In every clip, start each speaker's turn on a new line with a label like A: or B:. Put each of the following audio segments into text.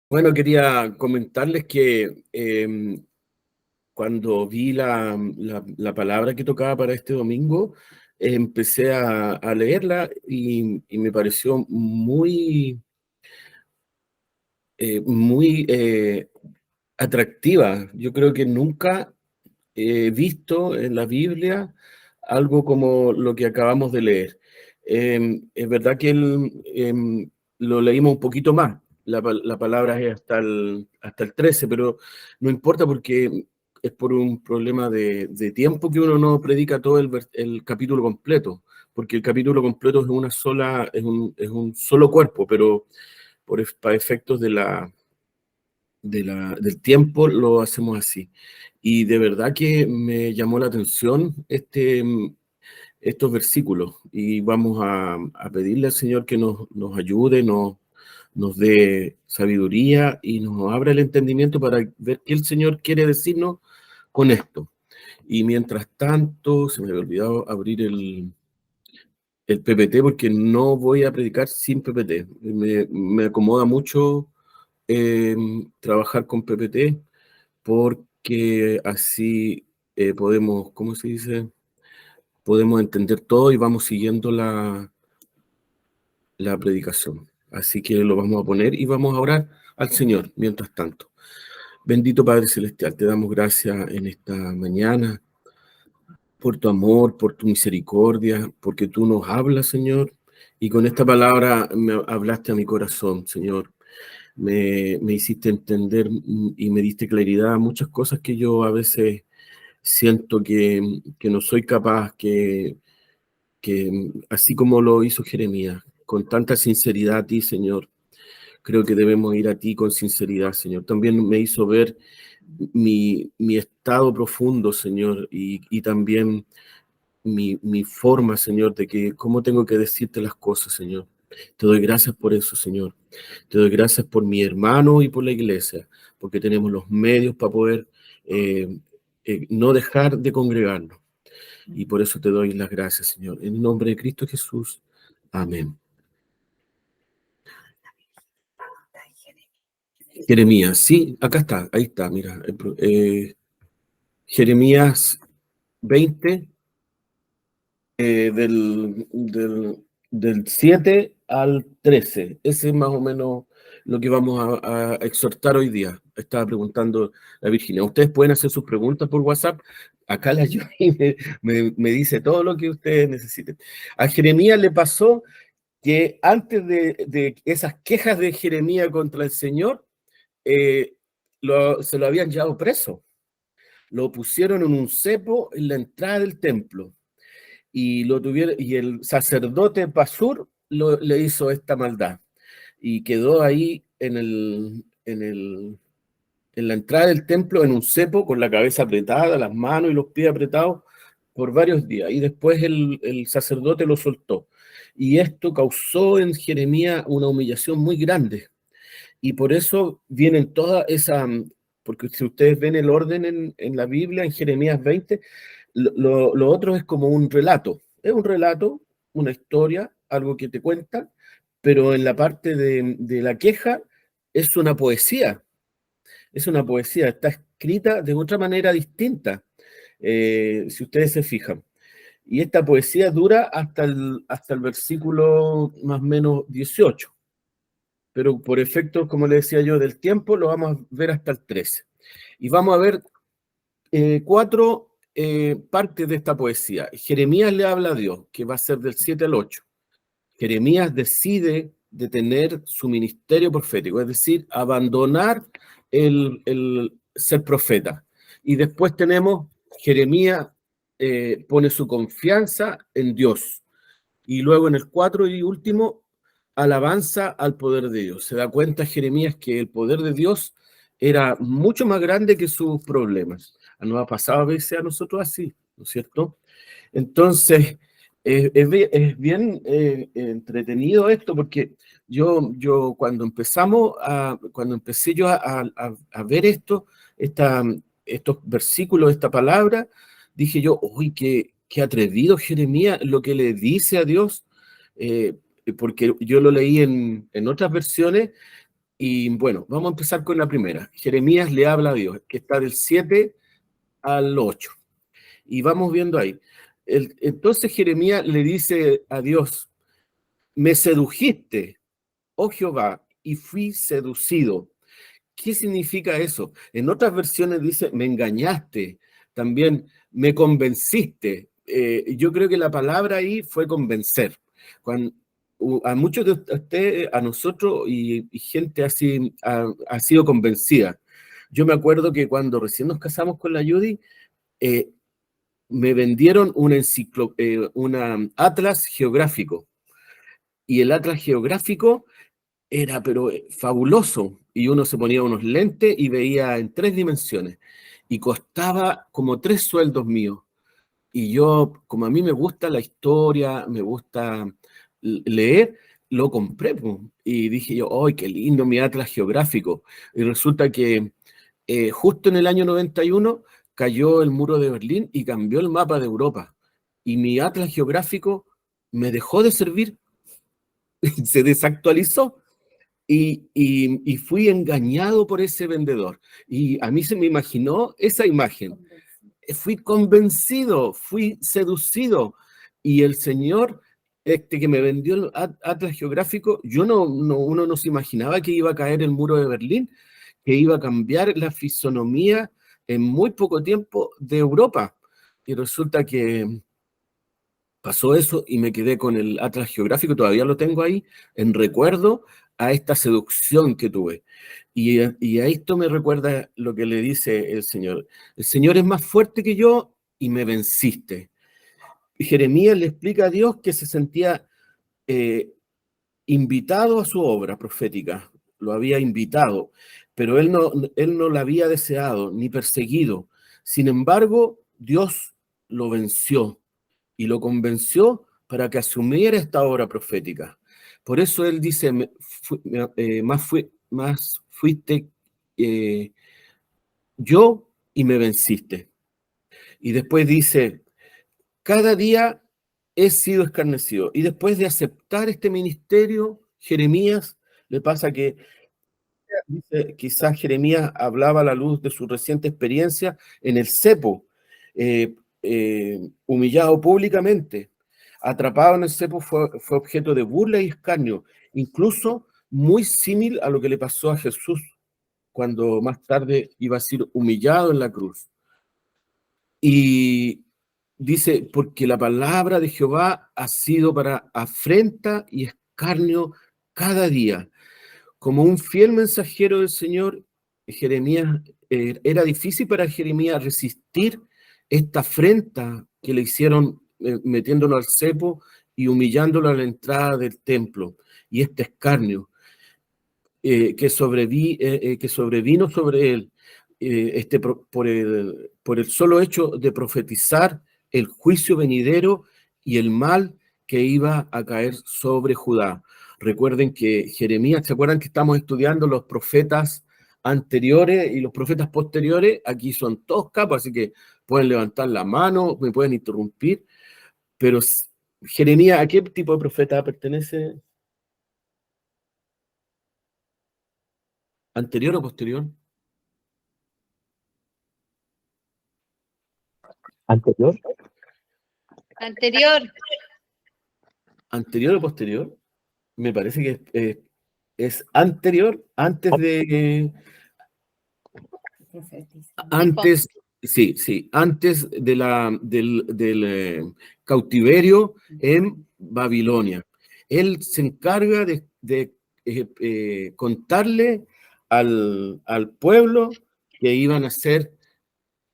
A: Bueno, quería comentarles que cuando vi la palabra que tocaba para este domingo, empecé a leerla y me pareció muy atractiva. Yo creo que nunca he visto en la Biblia algo como lo que acabamos de leer. Es verdad que lo leímos un poquito más, la palabra es hasta el 13, pero no importa porque es por un problema de tiempo que uno no predica todo el capítulo completo, porque el capítulo completo es un solo cuerpo, pero para efectos del tiempo lo hacemos así. Y de verdad que me llamó la atención estos versículos y vamos a pedirle al Señor que nos ayude, nos dé sabiduría y nos abra el entendimiento para ver qué el Señor quiere decirnos con esto. Y mientras tanto, se me había olvidado abrir el PPT porque no voy a predicar sin PPT. Me acomoda mucho trabajar con PPT porque así podemos, ¿cómo se dice? Podemos entender todo y vamos siguiendo la predicación. Así que lo vamos a poner y vamos a orar al Señor mientras tanto. Bendito Padre Celestial, te damos gracias en esta mañana por tu amor, por tu misericordia, porque tú nos hablas, Señor, y con esta palabra me hablaste a mi corazón, Señor. Me hiciste entender y me diste claridad a muchas cosas que yo a veces siento que no soy capaz, que así como lo hizo Jeremías, con tanta sinceridad a ti, Señor, creo que debemos ir a ti con sinceridad, Señor. También me hizo ver mi estado profundo, Señor, y también mi forma, Señor, de que cómo tengo que decirte las cosas, Señor. Te doy gracias por eso, Señor. Te doy gracias por mi hermano y por la iglesia, porque tenemos los medios para poder eh, no dejar de congregarnos. Y por eso te doy las gracias, Señor. En el nombre de Cristo Jesús. Amén. Jeremías, sí, acá está, ahí está, mira. Jeremías 20, del 7 al 13. Ese es más o menos lo que vamos a exhortar hoy día. Estaba preguntando la Virginia. Ustedes pueden hacer sus preguntas por WhatsApp. Acá la Yuri me dice todo lo que ustedes necesiten. A Jeremías le pasó que antes de esas quejas de Jeremías contra el Señor, eh, se lo habían llevado preso. Lo pusieron en un cepo en la entrada del templo y el sacerdote Pasur le hizo esta maldad y quedó ahí en la entrada del templo en un cepo con la cabeza apretada, las manos y los pies apretados por varios días y después el sacerdote lo soltó. Y esto causó en Jeremías una humillación muy grande. Y por eso vienen todas esas, porque si ustedes ven el orden en la Biblia, en Jeremías 20, lo otro es como un relato. Es un relato, una historia, algo que te cuentan, pero en la parte de la queja es una poesía. Es una poesía, está escrita de otra manera distinta, si ustedes se fijan. Y esta poesía dura hasta el versículo más o menos 18, pero por efectos, como le decía yo, del tiempo, lo vamos a ver hasta el 13. Y vamos a ver cuatro partes de esta poesía. Jeremías le habla a Dios, que va a ser del 7 al 8. Jeremías decide detener su ministerio profético, es decir, abandonar el ser profeta. Y después tenemos Jeremías pone su confianza en Dios. Y luego en el 4 y último, alabanza al poder de Dios. Se da cuenta Jeremías que el poder de Dios era mucho más grande que sus problemas. Nos ha pasado a veces a nosotros así, ¿no es cierto? Entonces, es bien entretenido esto porque yo cuando empecé yo a ver estos versículos, esta palabra, dije yo, uy, qué atrevido Jeremías lo que le dice a Dios, porque yo lo leí en otras versiones Y bueno, vamos a empezar con la primera. Jeremías le habla a Dios, que está del 7 al 8. Y vamos viendo ahí. Entonces Jeremías le dice a Dios, me sedujiste, oh Jehová, y fui seducido. ¿Qué significa eso? En otras versiones dice, me engañaste, también me convenciste. Yo creo que la palabra ahí fue convencer. Cuando, a muchos de ustedes, a nosotros y gente así ha sido convencida. Yo me acuerdo que cuando recién nos casamos con la Judy, eh, me vendieron una atlas geográfico. Y el atlas geográfico era pero fabuloso, y uno se ponía unos lentes y veía en 3 dimensiones, y costaba como 3 sueldos míos, y yo, como a mí me gusta la historia, me gusta leer, lo compré, pues, y dije yo, ¡ay, qué lindo mi atlas geográfico! Y resulta que justo en el año 91 cayó el muro de Berlín y cambió el mapa de Europa, y mi atlas geográfico me dejó de servir, se desactualizó, y fui engañado por ese vendedor. Y a mí se me imaginó esa imagen. Fui convencido, fui seducido. Y el señor que me vendió el atlas geográfico, uno no se imaginaba que iba a caer el muro de Berlín, que iba a cambiar la fisonomía en muy poco tiempo de Europa. Y resulta que pasó eso y me quedé con el atlas geográfico, todavía lo tengo ahí, en recuerdo a esta seducción que tuve. Y a esto me recuerda lo que le dice el Señor. El Señor es más fuerte que yo y me venciste. Y Jeremías le explica a Dios que se sentía eh, invitado a su obra profética, lo había invitado, pero él no la había deseado ni perseguido. Sin embargo, Dios lo venció y lo convenció para que asumiera esta obra profética. Por eso él dice, más fuiste yo y me venciste. Y después dice, cada día he sido escarnecido. Y después de aceptar este ministerio, Jeremías le pasa que dice, quizás Jeremías hablaba a la luz de su reciente experiencia en el cepo, humillado públicamente, atrapado en el cepo, fue objeto de burla y escarnio, incluso muy similar a lo que le pasó a Jesús cuando más tarde iba a ser humillado en la cruz. Y dice, porque la palabra de Jehová ha sido para afrenta y escarnio cada día. Como un fiel mensajero del Señor, Jeremías, era difícil para Jeremías resistir esta afrenta que le hicieron metiéndolo al cepo y humillándolo a la entrada del templo, y este escarnio que sobrevino sobre él por el solo hecho de profetizar el juicio venidero y el mal que iba a caer sobre Judá. Recuerden que Jeremías, ¿se acuerdan que estamos estudiando los profetas anteriores y los profetas posteriores? Aquí son todos capos, así que pueden levantar la mano, me pueden interrumpir, pero Jeremías, ¿a qué tipo de profeta pertenece? ¿Anterior o posterior?
B: ¿Anterior?
C: Anterior.
A: ¿Anterior o posterior? Me parece que es anterior, antes, sí, sí, antes del cautiverio en Babilonia. Él se encarga de contarle al pueblo que iban a ser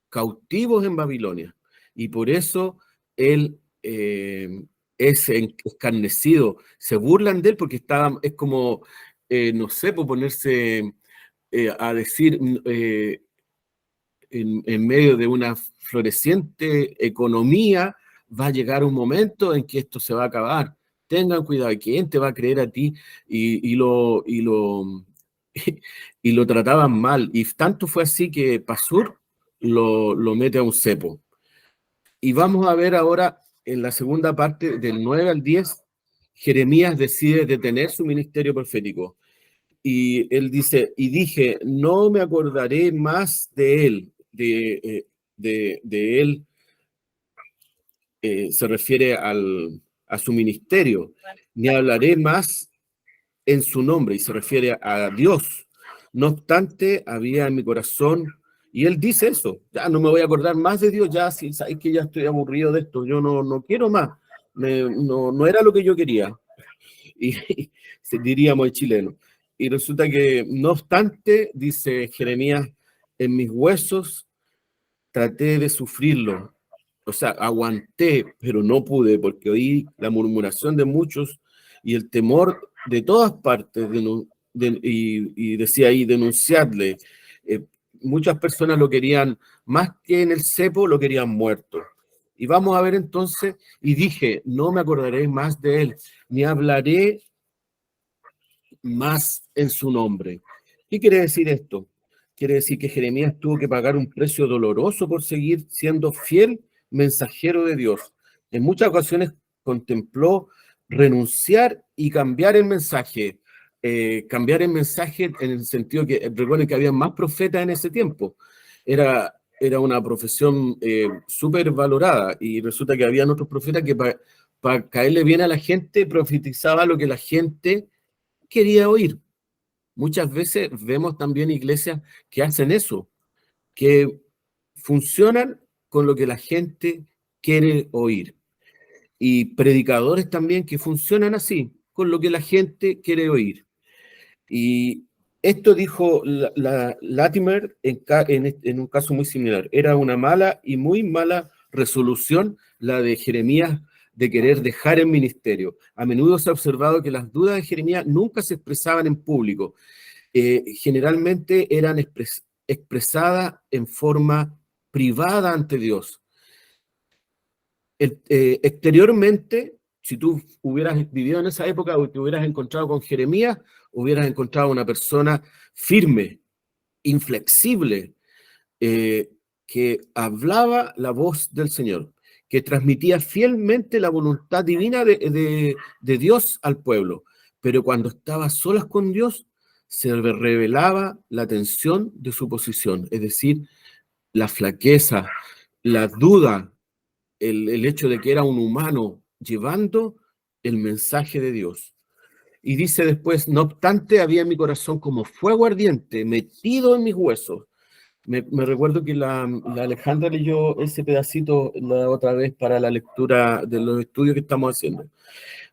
A: cautivos en Babilonia. Y por eso él es escarnecido. Se burlan de él porque es como, no sé, por ponerse a decir en medio de una floreciente economía, va a llegar un momento en que esto se va a acabar. Tengan cuidado, ¿quién te va a creer a ti? Y lo trataban mal. Y tanto fue así que Pasur lo mete a un cepo. Y vamos a ver ahora en la segunda parte, del 9 al 10, Jeremías decide detener su ministerio profético. Y él dice, y dije, no me acordaré más de él, de él, se refiere a su ministerio, ni hablaré más en su nombre, y se refiere a Dios. No obstante, había en mi corazón, y él dice eso, ya no me voy a acordar más de Dios, ya si sabéis que ya estoy aburrido de esto, yo no quiero más, no era lo que yo quería, y diríamos el chileno. Y resulta que, no obstante, dice Jeremías, en mis huesos traté de sufrirlo, o sea, aguanté, pero no pude, porque oí la murmuración de muchos y el temor de todas partes, y decía ahí, denunciarle. Eh, Muchas personas lo querían, más que en el cepo, lo querían muerto. Y vamos a ver entonces, y dije, no me acordaré más de él, ni hablaré más en su nombre. ¿Qué quiere decir esto? Quiere decir que Jeremías tuvo que pagar un precio doloroso por seguir siendo fiel mensajero de Dios. En muchas ocasiones contempló renunciar y cambiar el mensaje. Cambiar el mensaje en el sentido que, recuerden que había más profetas en ese tiempo. Era una profesión súper valorada y resulta que habían otros profetas que para caerle bien a la gente profetizaba lo que la gente quería oír. Muchas veces vemos también iglesias que hacen eso, que funcionan con lo que la gente quiere oír. Y predicadores también que funcionan así, con lo que la gente quiere oír. Y esto dijo Latimer en un caso muy similar. Era una mala y muy mala resolución la de Jeremías de querer dejar el ministerio. A menudo se ha observado que las dudas de Jeremías nunca se expresaban en público. Generalmente eran expresadas en forma privada ante Dios. Exteriormente, si tú hubieras vivido en esa época o te hubieras encontrado con Jeremías, hubieras encontrado una persona firme, inflexible, que hablaba la voz del Señor, que transmitía fielmente la voluntad divina de Dios al pueblo. Pero cuando estaba a solas con Dios, se revelaba la tensión de su posición, es decir, la flaqueza, la duda, el hecho de que era un humano llevando el mensaje de Dios. Y dice después, no obstante, había en mi corazón como fuego ardiente, metido en mis huesos. Me recuerdo que la Alejandra leyó ese pedacito la otra vez para la lectura de los estudios que estamos haciendo.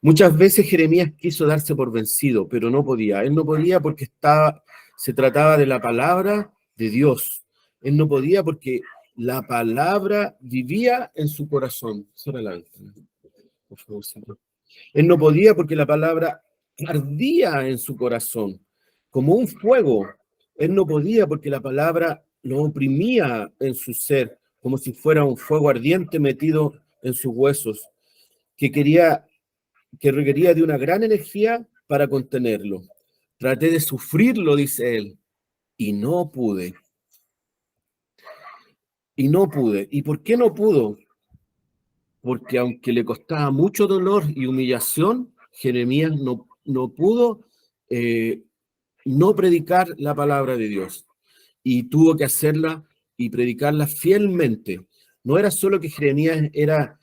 A: Muchas veces Jeremías quiso darse por vencido, pero no podía. Él no podía porque se trataba de la palabra de Dios. Él no podía porque la palabra vivía en su corazón. Por favor, señor. Él no podía porque la palabra ardía en su corazón, como un fuego. Él no podía porque la palabra lo oprimía en su ser, como si fuera un fuego ardiente metido en sus huesos, que requería de una gran energía para contenerlo. Traté de sufrirlo, dice él, y no pude. Y no pude. ¿Y por qué no pudo? Porque aunque le costaba mucho dolor y humillación, Jeremías no pudo no predicar la palabra de Dios. Y tuvo que hacerla y predicarla fielmente. No era solo que Jeremías era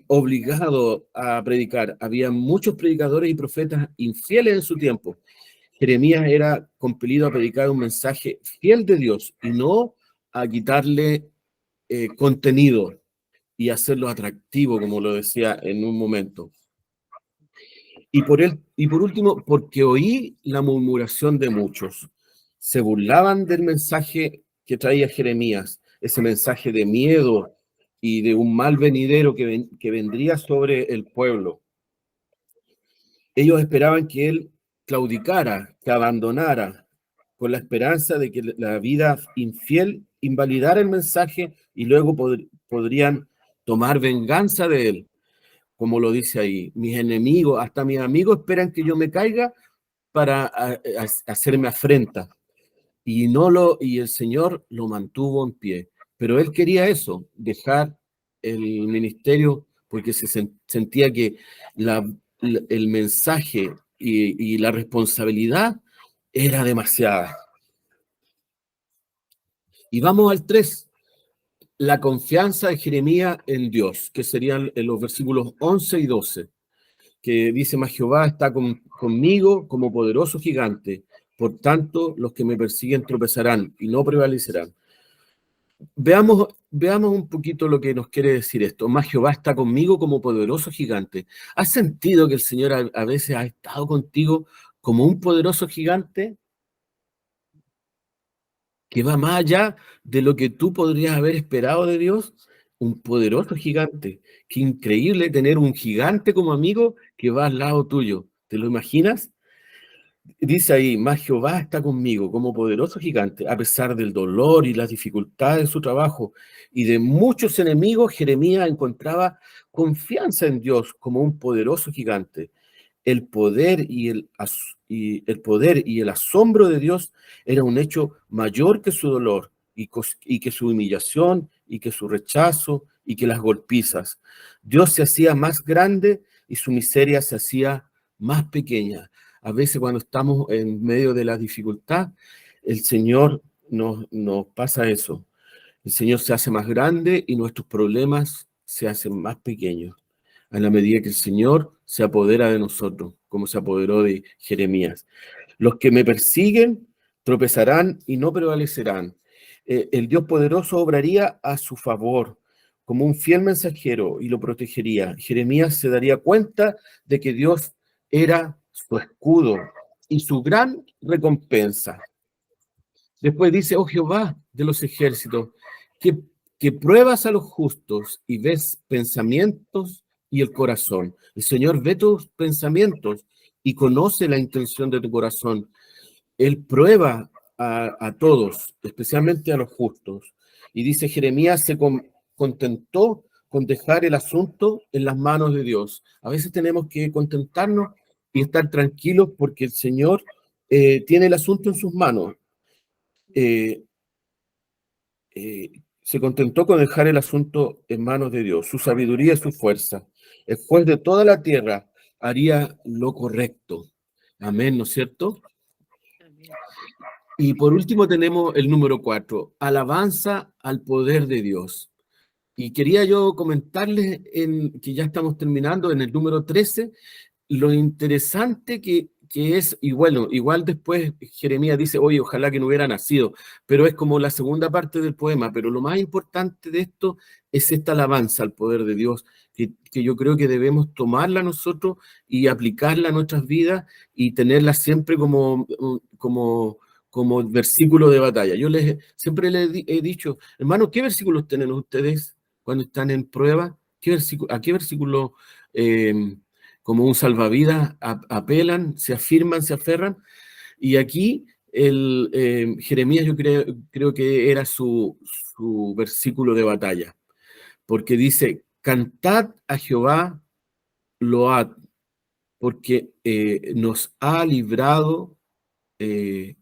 A: obligado a predicar, había muchos predicadores y profetas infieles en su tiempo. Jeremías era compelido a predicar un mensaje fiel de Dios y no a quitarle contenido y hacerlo atractivo, como lo decía en un momento. Y por último, porque oí la murmuración de muchos. Se burlaban del mensaje que traía Jeremías, ese mensaje de miedo y de un mal venidero que vendría sobre el pueblo. Ellos esperaban que él claudicara, que abandonara, con la esperanza de que la vida infiel invalidara el mensaje y luego podrían tomar venganza de él, como lo dice ahí. Mis enemigos, hasta mis amigos esperan que yo me caiga para hacerme afrenta. Y el Señor lo mantuvo en pie. Pero él quería eso, dejar el ministerio, porque sentía que el mensaje y la responsabilidad era demasiada. Y vamos al 3, la confianza de Jeremías en Dios, que serían en los versículos 11 y 12, que dice: mas Jehová está conmigo como poderoso gigante, por tanto los que me persiguen tropezarán y no prevalecerán. Veamos un poquito lo que nos quiere decir esto. Mas Jehová está conmigo como poderoso gigante. ¿Has sentido que el Señor a veces ha estado contigo como un poderoso gigante que va más allá de lo que tú podrías haber esperado de Dios? Un poderoso gigante. Qué increíble tener un gigante como amigo que va al lado tuyo. ¿Te lo imaginas? Dice ahí: mas Jehová está conmigo como poderoso gigante. A pesar del dolor y las dificultades de su trabajo y de muchos enemigos, Jeremías encontraba confianza en Dios como un poderoso gigante. El poder el poder y el asombro de Dios era un hecho mayor que su dolor y que su humillación y que su rechazo y que las golpizas. Dios se hacía más grande y su miseria se hacía más pequeña. A veces cuando estamos en medio de la dificultad, el Señor nos pasa eso. El Señor se hace más grande y nuestros problemas se hacen más pequeños a la medida que el Señor se apodera de nosotros, como se apoderó de Jeremías. Los que me persiguen tropezarán y no prevalecerán. El Dios poderoso obraría a su favor como un fiel mensajero y lo protegería. Jeremías se daría cuenta de que Dios era su escudo y su gran recompensa. Después dice: oh Jehová de los ejércitos, que pruebas a los justos y ves pensamientos y el corazón. El Señor ve tus pensamientos y conoce la intención de tu corazón. Él prueba a todos, especialmente a los justos. Y dice: Jeremías se contentó con dejar el asunto en las manos de Dios. A veces tenemos que contentarnos y estar tranquilos porque el Señor tiene el asunto en sus manos. Eh, se contentó con dejar el asunto en manos de Dios, su sabiduría y su fuerza. El juez de toda la tierra haría lo correcto. Amén, ¿no es cierto? Y por último tenemos el número 4, alabanza al poder de Dios. Y quería yo comentarles, que ya estamos terminando, en el número 13, lo interesante que es, y bueno, igual después Jeremías dice: oye, ojalá que no hubiera nacido, pero es como la segunda parte del poema. Pero lo más importante de esto es esta alabanza al poder de Dios, que yo creo que debemos tomarla nosotros y aplicarla a nuestras vidas y tenerla siempre como versículo de batalla. Siempre les he dicho: hermano, ¿qué versículos tienen ustedes cuando están en prueba? ¿A qué versículo como un salvavidas apelan, se afirman, se aferran? Y aquí Jeremías yo creo que era su versículo de batalla, porque dice: cantad a Jehová, load, porque nos ha librado el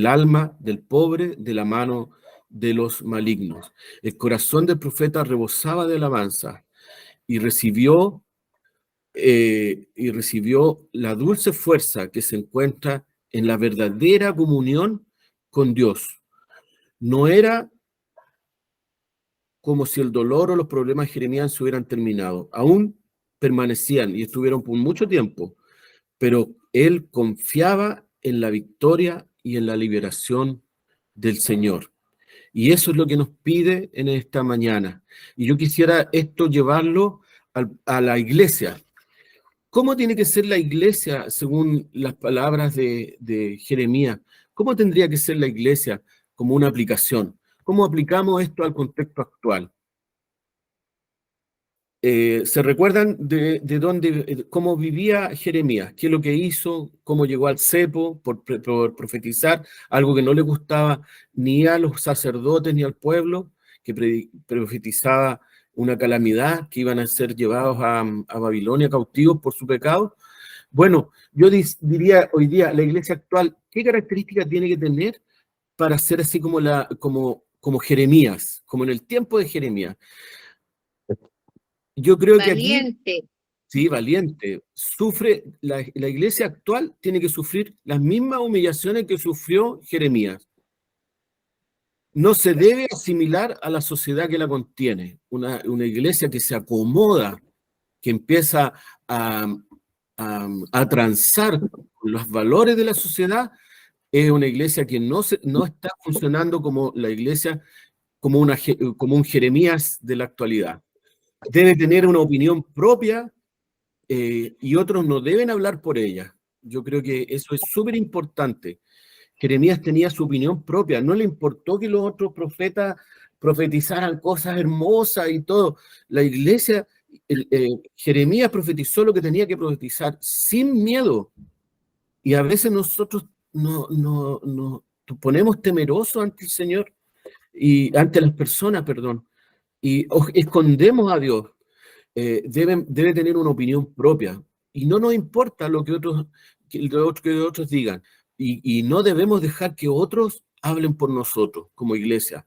A: alma del pobre de la mano de los malignos. El corazón del profeta rebosaba de alabanza y recibió la dulce fuerza que se encuentra en la verdadera comunión con Dios. No era como si el dolor o los problemas de Jeremías se hubieran terminado. Aún permanecían y estuvieron por mucho tiempo, pero él confiaba en la victoria y en la liberación del Señor. Y eso es lo que nos pide en esta mañana. Y yo quisiera esto llevarlo a la iglesia. ¿Cómo tiene que ser la iglesia según las palabras de Jeremías? ¿Cómo tendría que ser la iglesia como una aplicación? ¿Cómo aplicamos esto al contexto actual? ¿Se recuerdan de dónde, cómo vivía Jeremías? ¿Qué es lo que hizo? ¿Cómo llegó al cepo por profetizar algo que no le gustaba ni a los sacerdotes ni al pueblo, que profetizaba una calamidad, que iban a ser llevados a Babilonia cautivos por su pecado? Bueno, yo diría hoy día, la iglesia actual, ¿qué características tiene que tener para ser así como Jeremías, como en el tiempo de Jeremías? Yo creo que aquí,
C: Valiente.
A: Sí, valiente. Sufre, la iglesia actual tiene que sufrir las mismas humillaciones que sufrió Jeremías. No se debe asimilar a la sociedad que la contiene. Una iglesia que se acomoda, que empieza a transar los valores de la sociedad, es una iglesia que no está funcionando como la iglesia, como un Jeremías de la actualidad. Debe tener una opinión propia, y otros no deben hablar por ella. Yo creo que eso es súper importante. Jeremías tenía su opinión propia, no le importó que los otros profetas profetizaran cosas hermosas y todo. La iglesia, Jeremías profetizó lo que tenía que profetizar sin miedo. Y a veces nosotros nos ponemos temerosos ante el Señor y ante las personas, perdón, y escondemos a Dios. Debe tener una opinión propia y no nos importa lo que otros digan, y no debemos dejar que otros hablen por nosotros como iglesia.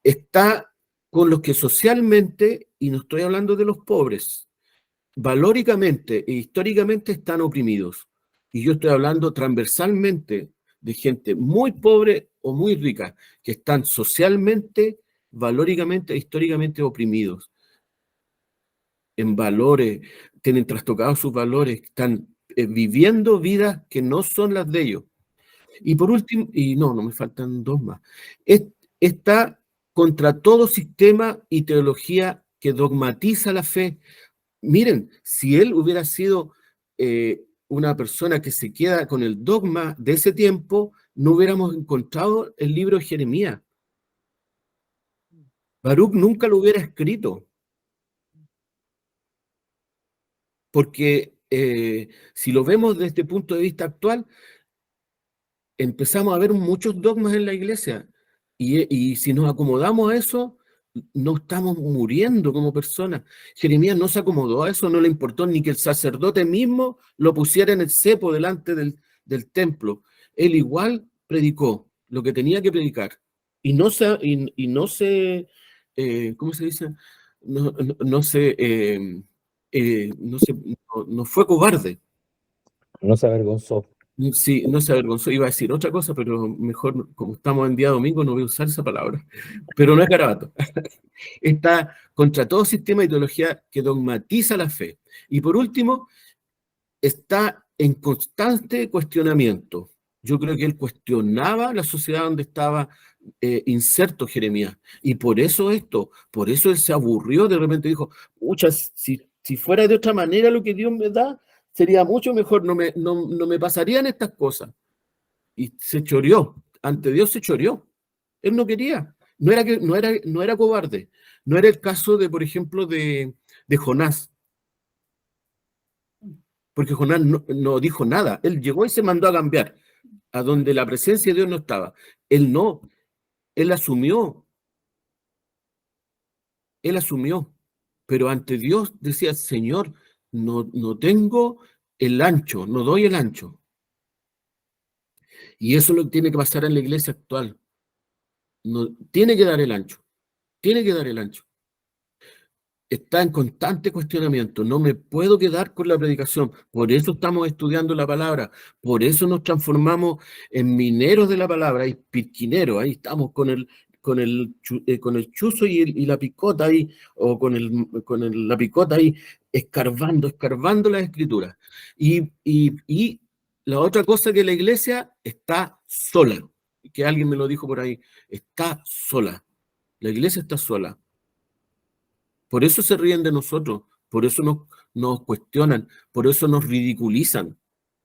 A: Está con los que socialmente, y no estoy hablando de los pobres, valóricamente e históricamente están oprimidos, y yo estoy hablando transversalmente de gente muy pobre o muy rica que están socialmente, valóricamente e históricamente oprimidos en valores, tienen trastocados sus valores, están viviendo vidas que no son las de ellos. Y por último, y no me faltan dos más, está contra todo sistema y teología que dogmatiza la fe. Miren, si él hubiera sido una persona que se queda con el dogma de ese tiempo, no hubiéramos encontrado el libro de Jeremías. Baruch nunca lo hubiera escrito. Porque si lo vemos desde este punto de vista actual, empezamos a ver muchos dogmas en la iglesia. Y si nos acomodamos a eso, no estamos muriendo como personas. Jeremías no se acomodó a eso, no le importó ni que el sacerdote mismo lo pusiera en el cepo delante del templo. Él igual predicó lo que tenía que predicar. Y no se ¿cómo se dice? No fue cobarde.
B: No se avergonzó.
A: Sí, no se avergonzó. Iba a decir otra cosa, pero mejor, como estamos en día domingo, no voy a usar esa palabra. Pero no es garabato. Está contra todo sistema de ideología que dogmatiza la fe. Y por último, está en constante cuestionamiento. Yo creo que él cuestionaba la sociedad donde estaba inserto Jeremías. Y por eso él se aburrió, de repente dijo, pucha, si fuera de otra manera lo que Dios me da, sería mucho mejor, no me pasarían estas cosas. Y se choreó, ante Dios se choreó. Él no quería, no era cobarde. No era el caso de, por ejemplo, de Jonás. Porque Jonás no dijo nada. Él llegó y se mandó a cambiar a donde la presencia de Dios no estaba. Él asumió, pero ante Dios decía, Señor, no tengo el ancho, no doy el ancho. Y eso es lo que tiene que pasar en la iglesia actual. No, tiene que dar el ancho, tiene que dar el ancho. Está en constante cuestionamiento, no me puedo quedar con la predicación, por eso estamos estudiando la palabra, por eso nos transformamos en mineros de la palabra, y pirquineros, ahí estamos con el chuzo y la picota ahí, o con la picota ahí, escarbando las escrituras. Y la otra cosa, que la iglesia está sola, que alguien me lo dijo por ahí, está sola, la iglesia está sola. Por eso se ríen de nosotros, por eso nos cuestionan, por eso nos ridiculizan,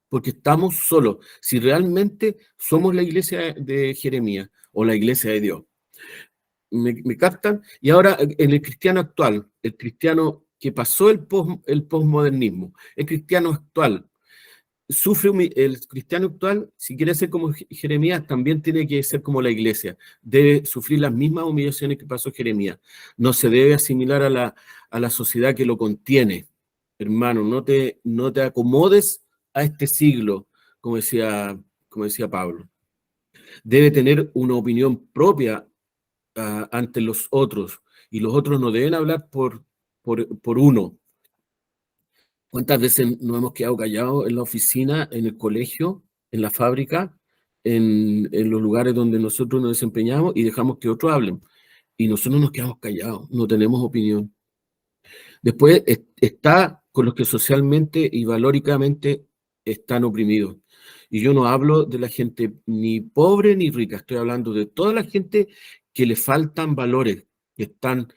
A: porque estamos solos. Si realmente somos la iglesia de Jeremías o la iglesia de Dios. ¿Me captan? Y ahora, en el cristiano actual, el cristiano que pasó el posmodernismo, el cristiano actual, el cristiano actual, si quiere ser como Jeremías, también tiene que ser como la iglesia. Debe sufrir las mismas humillaciones que pasó Jeremías. No se debe asimilar a la sociedad que lo contiene. Hermano, no te acomodes a este siglo, como decía Pablo. Debe tener una opinión propia ante los otros, y los otros no deben hablar por uno. ¿Cuántas veces nos hemos quedado callados en la oficina, en el colegio, en la fábrica, en los lugares donde nosotros nos desempeñamos y dejamos que otros hablen? Y nosotros nos quedamos callados, no tenemos opinión. Después está con los que socialmente y valóricamente están oprimidos. Y yo no hablo de la gente ni pobre ni rica, estoy hablando de toda la gente que le faltan valores, que están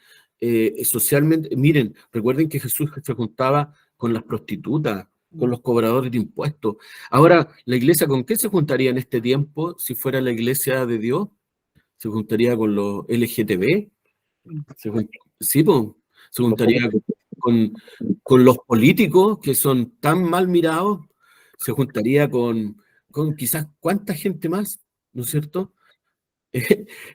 A: socialmente. Miren, recuerden que Jesús se juntaba con las prostitutas, con los cobradores de impuestos. Ahora, ¿la iglesia con qué se juntaría en este tiempo si fuera la iglesia de Dios? ¿Se juntaría con los LGTB? Sí, po. Se juntaría con los políticos que son tan mal mirados, se juntaría con quizás cuánta gente más, ¿no es cierto?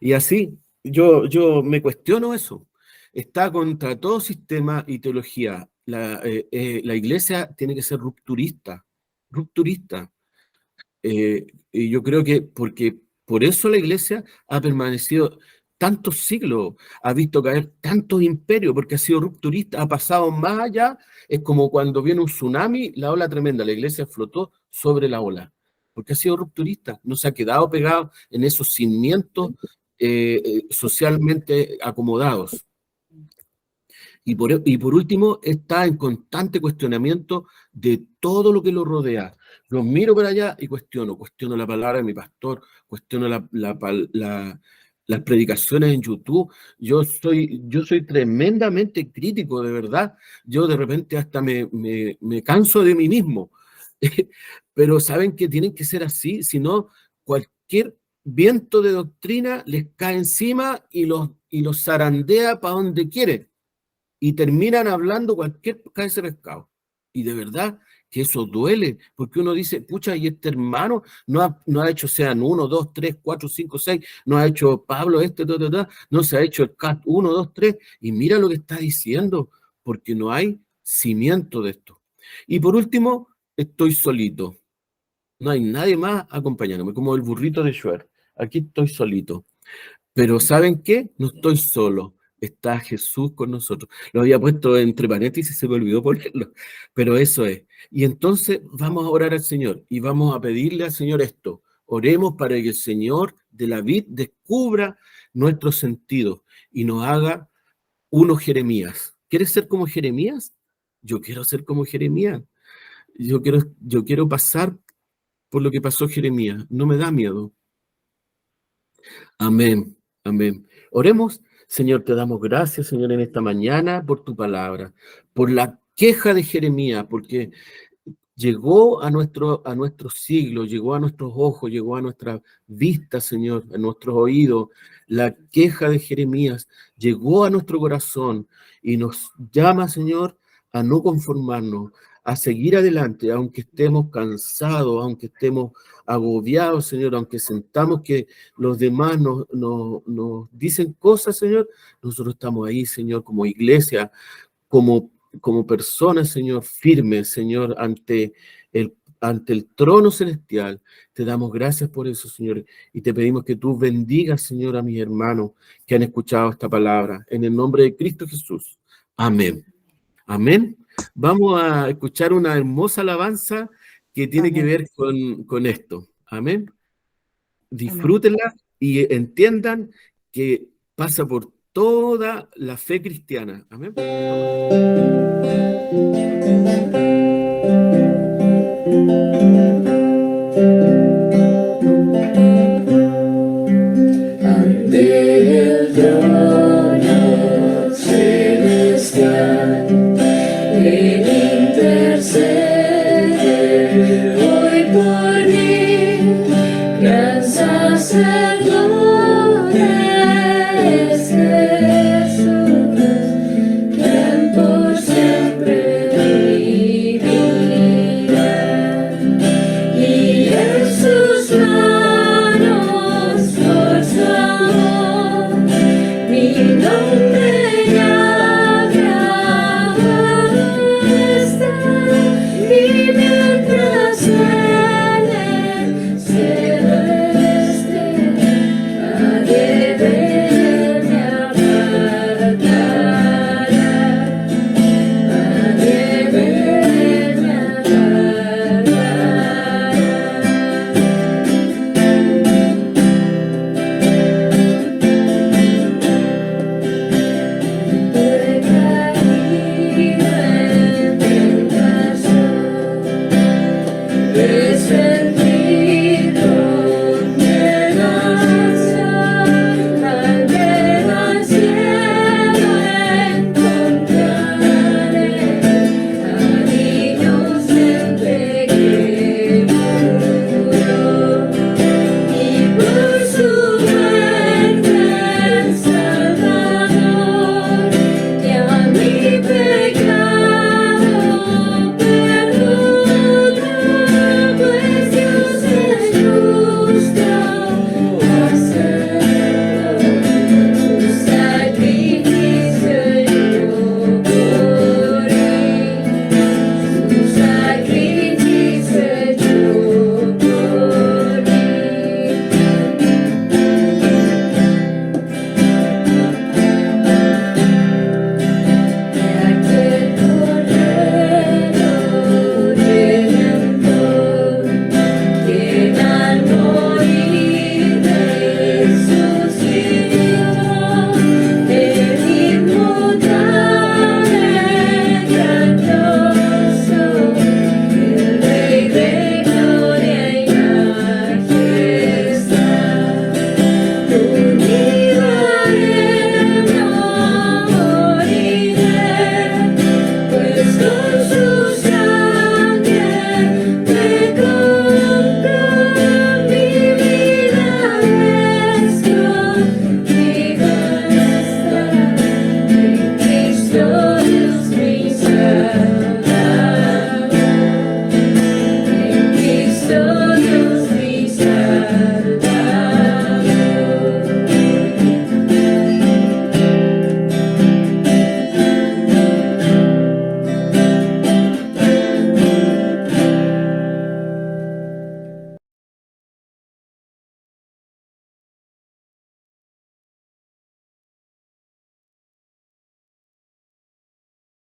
A: Y así, yo me cuestiono eso. Está contra todo sistema y teología. La iglesia tiene que ser rupturista, rupturista. Y yo creo que porque por eso la iglesia ha permanecido tantos siglos, ha visto caer tantos imperios, porque ha sido rupturista, ha pasado más allá. Es como cuando viene un tsunami, la ola tremenda, la iglesia flotó sobre la ola, porque ha sido rupturista, no se ha quedado pegado en esos cimientos socialmente acomodados. Y por último, está en constante cuestionamiento de todo lo que lo rodea. Yo miro para allá y cuestiono la palabra de mi pastor, cuestiono las predicaciones en YouTube. Yo soy tremendamente crítico, de verdad. Yo de repente hasta me canso de mí mismo. Pero saben que tienen que ser así, si no, cualquier viento de doctrina les cae encima y los zarandea para donde quiere. Y terminan hablando cualquier cabeza de pescado. Y de verdad que eso duele, porque uno dice, pucha, y este hermano no ha hecho sean 1, 2, 3, 4, 5, 6, no ha hecho Pablo no se ha hecho el CAT 1, 2, 3, y mira lo que está diciendo, porque no hay cimiento de esto. Y por último, estoy solito. No hay nadie más acompañándome, como el burrito de Schwer. Aquí estoy solito. Pero ¿saben qué? No estoy solo. Está Jesús con nosotros. Lo había puesto entre paréntesis, se me olvidó ponerlo, pero eso es. Y entonces vamos a orar al Señor y vamos a pedirle al Señor esto. Oremos para que el Señor de la vid descubra nuestros sentidos y nos haga uno Jeremías. ¿Quieres ser como Jeremías? Yo quiero ser como Jeremías. Yo quiero pasar por lo que pasó Jeremías. No me da miedo. Amén, amén. Oremos. Señor, te damos gracias, Señor, en esta mañana por tu palabra, por la queja de Jeremías, porque llegó a nuestro siglo, llegó a nuestros ojos, llegó a nuestra vista, Señor, a nuestros oídos. La queja de Jeremías llegó a nuestro corazón y nos llama, Señor, a no conformarnos, a seguir adelante, aunque estemos cansados, aunque estemos agobiados, Señor, aunque sentamos que los demás nos dicen cosas, Señor, nosotros estamos ahí, Señor, como iglesia, como personas, Señor, firmes, Señor, ante el trono celestial. Te damos gracias por eso, Señor, y te pedimos que tú bendigas, Señor, a mis hermanos que han escuchado esta palabra, en el nombre de Cristo Jesús. Amén. Amén. Vamos a escuchar una hermosa alabanza que tiene que ver con esto. Amén. Disfrútenla y entiendan que pasa por toda la fe cristiana. Amén.